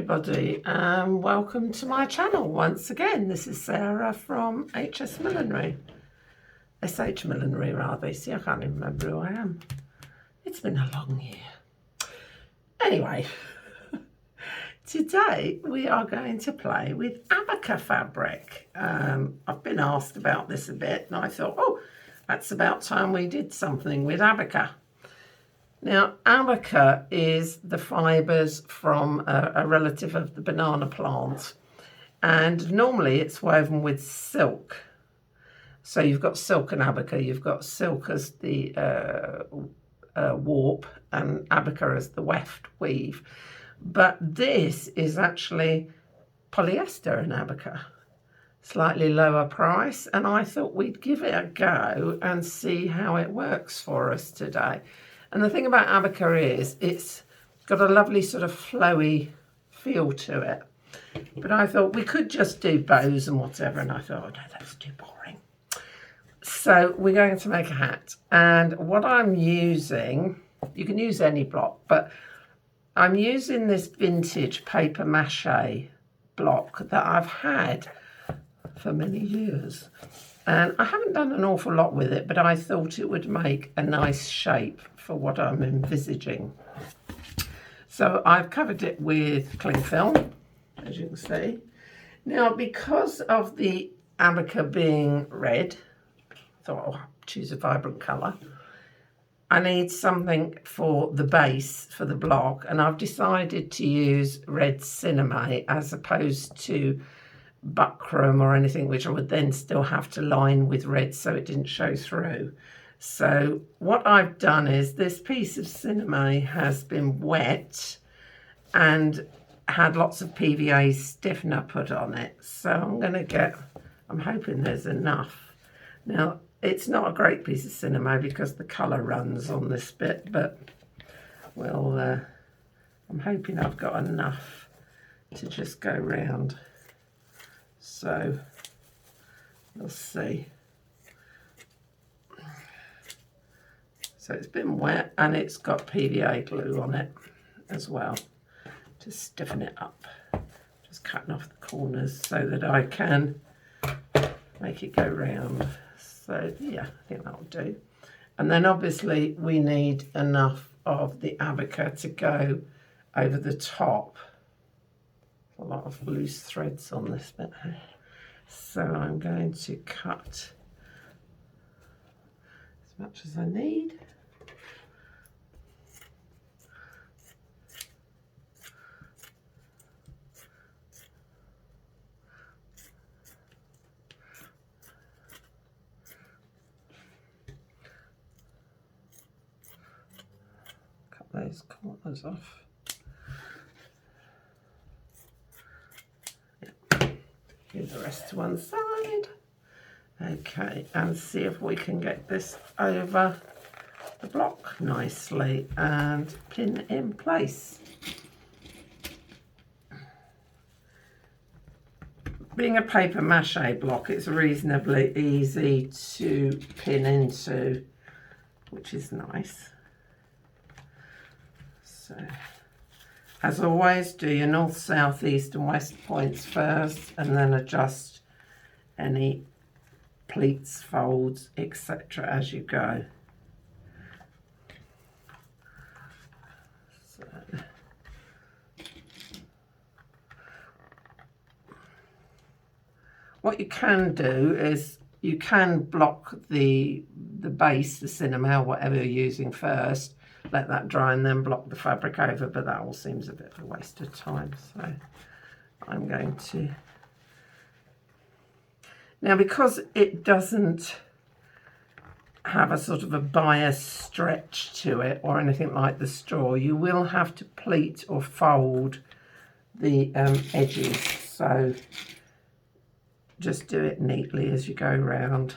everybody, and welcome to my channel once again. This is Sarah from HS Millinery. SH Millinery rather. See, I can't even remember who I am. It's been a long year. Anyway, today we are going to play with Abaca fabric. I've been asked about this a bit and I thought, oh, that's about time we did something with Abaca. Now, Abaca is the fibres from a relative of the banana plant, and normally it's woven with silk. So you've got silk and Abaca. You've got silk as the warp and Abaca as the weft weave. But this is actually polyester and Abaca, slightly lower price, and I thought we'd give it a go and see how it works for us today. And the thing about Abaca is it's got a lovely sort of flowy feel to it. But I thought we could just do bows and whatever, and I thought, oh no, that's too boring. So we're going to make a hat. And what I'm using, you can use any block, but I'm using this vintage paper mache block that I've had for many years. And I haven't done an awful lot with it, but I thought it would make a nice shape for what I'm envisaging. So I've covered it with cling film, as you can see. Now, because of the Abaca being red, I thought, oh, I'll choose a vibrant colour. I need something for the base, for the block, and I've decided to use red cinnamon as opposed to buckram or anything, which I would then still have to line with red so it didn't show through. So what I've done is this piece of cinnamon has been wet and had lots of PVA stiffener put on it. So I'm hoping there's enough. Now, it's not a great piece of cinnamon because the colour runs on this bit, but well, I'm hoping I've got enough to just go round. So we'll see. So it's been wet and it's got PVA glue on it as well to stiffen it up. Just cutting off the corners so that I can make it go round. So yeah, I think that'll do. And then obviously we need enough of the Abaca to go over the top. A lot of loose threads on this bit. So I'm going to cut as much as I need. Cut those corners off. Move the rest to one side. Okay, and see if we can get this over the block nicely and pin in place. Being a paper mache block, it's reasonably easy to pin into, which is nice. So, as always, do your north, south, east and west points first and then adjust any pleats, folds, etc. as you go. So, what you can do is you can block the base, the cinnamon, whatever you're using first. Let that dry and then block the fabric over, but that all seems a bit of a waste of time. So I'm going to... Now, because it doesn't have a sort of a bias stretch to it or anything like the straw, you will have to pleat or fold the edges. So just do it neatly as you go round.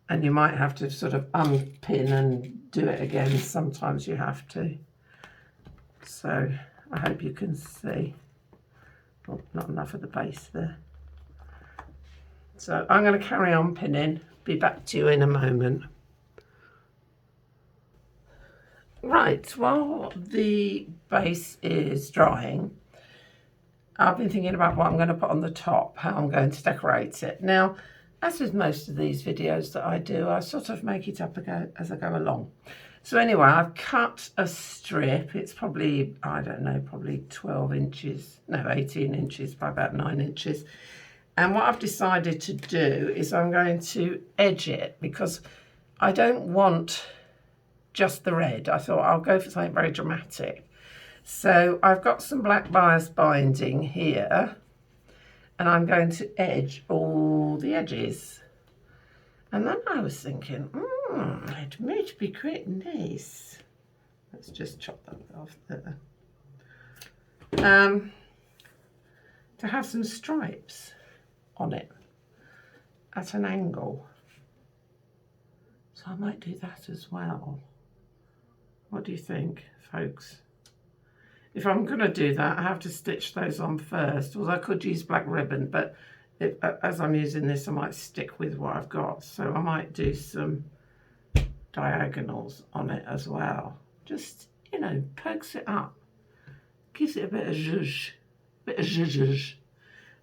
And you might have to sort of unpin and do it again. Sometimes you have to. So I hope you can see. Oh, not enough of the base there. So I'm going to carry on pinning. Be back to you in a moment. Right, while the base is drying, I've been thinking about what I'm going to put on the top, how I'm going to decorate it. Now, as with most of these videos that I do, I sort of make it up as I go along. So anyway, I've cut a strip. It's probably, I don't know, probably 12 inches, no, 18 inches by about 9 inches. And what I've decided to do is I'm going to edge it because I don't want just the red. I thought I'll go for something very dramatic. So I've got some black bias binding here and I'm going to edge all the edges. And then I was thinking, it might be quite nice. Let's just chop that off there. To have some stripes on it at an angle. So I might do that as well. What do you think, folks? If I'm going to do that, I have to stitch those on first. Although I could use black ribbon, but as I'm using this, I might stick with what I've got. So I might do some diagonals on it as well. Just, you know, pokes it up. Gives it a bit of zhuzh.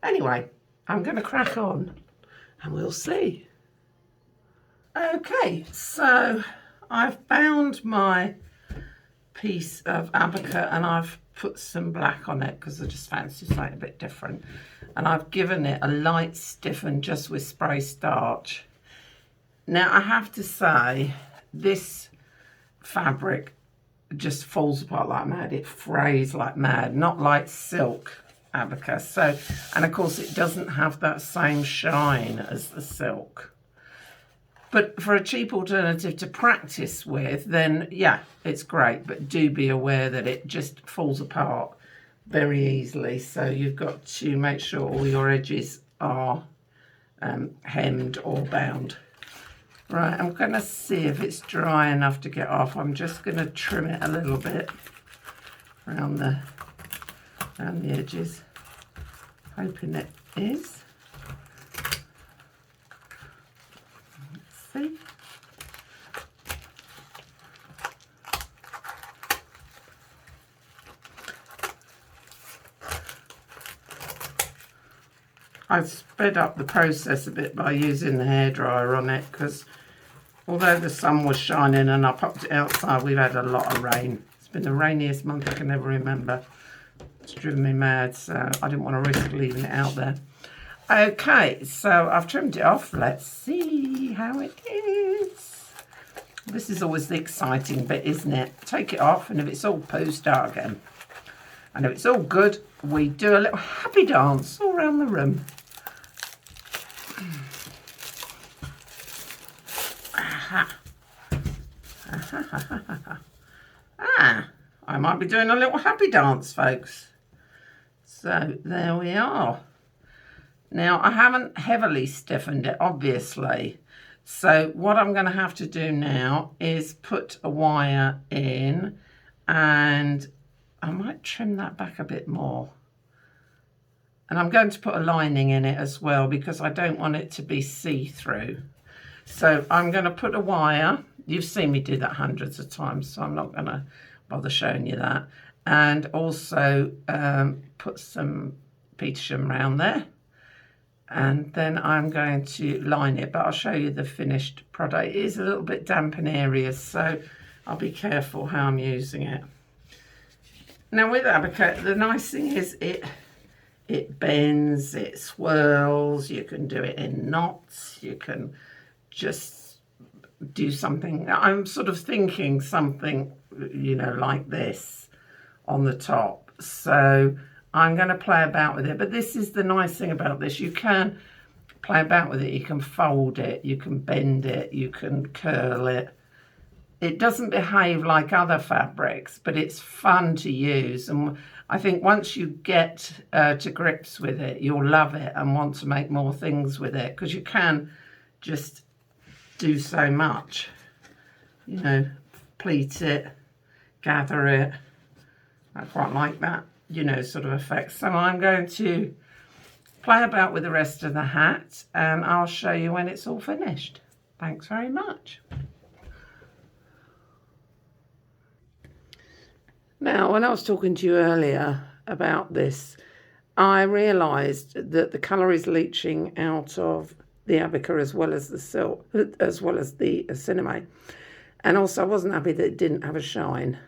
Anyway, I'm going to crack on and we'll see. Okay, so I've bound my piece of Abaca and I've put some black on it because I just fancy something a bit different. And I've given it a light stiffen just with spray starch. Now I have to say, this fabric just falls apart like mad. It frays like mad, not like silk Abaca. So, and of course it doesn't have that same shine as the silk. But for a cheap alternative to practice with, then yeah, it's great. But do be aware that it just falls apart very easily. So you've got to make sure all your edges are hemmed or bound. Right, I'm going to see if it's dry enough to get off. I'm just going to trim it a little bit around the edges, hoping it is. See? I've sped up the process a bit by using the hairdryer on it because although the sun was shining and I popped it outside, we've had a lot of rain. It's been the rainiest month I can ever remember. It's driven me mad, so I didn't want to risk leaving it out there. Okay, so I've trimmed it off. Let's see how it is. This is always the exciting bit, isn't it? Take it off, and if it's all poo, start again. And if it's all good, we do a little happy dance all around the room. I might be doing a little happy dance, folks. So there we are. Now, I haven't heavily stiffened it, obviously. So what I'm going to have to do now is put a wire in, and I might trim that back a bit more. And I'm going to put a lining in it as well because I don't want it to be see-through. So I'm going to put a wire. You've seen me do that hundreds of times, so I'm not going to bother showing you that. And also put some Petersham around there. And then I'm going to line it, but I'll show you the finished product. It is a little bit damp in areas, so I'll be careful how I'm using it. Now with Abaca, the nice thing is it bends, it swirls, you can do it in knots, you can just do something. I'm sort of thinking something, you know, like this on the top. So I'm going to play about with it, but this is the nice thing about this. You can play about with it. You can fold it, you can bend it, you can curl it. It doesn't behave like other fabrics, but it's fun to use. And I think once you get to grips with it, you'll love it and want to make more things with it because you can just do so much. You know, pleat it, gather it. I quite like that, you know, sort of effect. So I'm going to play about with the rest of the hat and I'll show you when it's all finished. Thanks very much. Now, when I was talking to you earlier about this, I realised that the colour is leaching out of the Abaca as well as the silk, as well as the cinema. And also I wasn't happy that it didn't have a shine.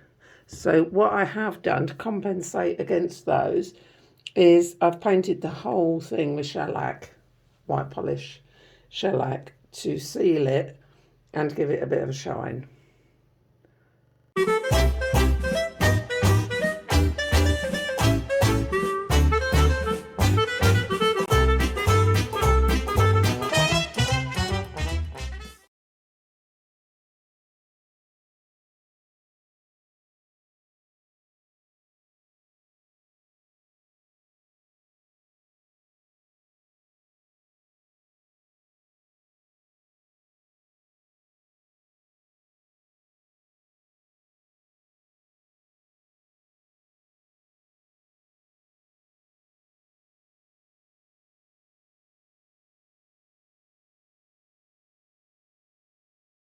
So what I have done to compensate against those is I've painted the whole thing with shellac, white polish shellac, to seal it and give it a bit of a shine.